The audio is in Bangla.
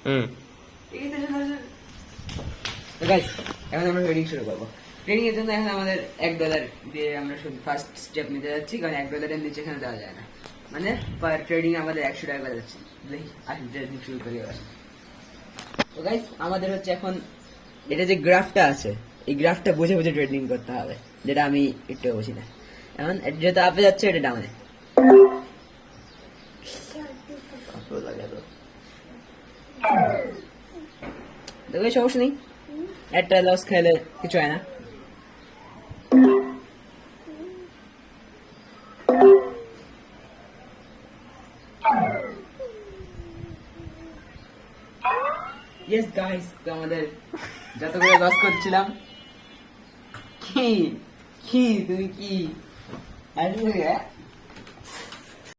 ঠিক আছে। তো গাইস এখন আমরা ট্রেডিং শুরু করবো। ট্রেডিং এর জন্য এখন আমাদের $1 দিয়ে আমরা শুধু ফার্স্ট স্টেপ নিতে যাচ্ছি, কারণ $1 নিচে এখানে দেওয়া যায় না, মানে পার ট্রেডিং আমাদের $100 করে যাচ্ছে। দেখি আসুন ট্রেডিং শুরু করি এবার। তো গাইস আমাদের হচ্ছে এখন এটা যে গ্রাফটা আছে, এই গ্রাফটা বুঝে বুঝে ট্রেডিং করতে হবে, যেটা আমি একটু বুঝি না। এখন যেটা আপে যাচ্ছে এটা ডাউনে। দেখো সমস্যা নেই, একটা লস খেলে কিছু হয় না। ইয়েস গাইস, তো আমাদের যতগুলো লস করছিলাম, কি কি তুমি কি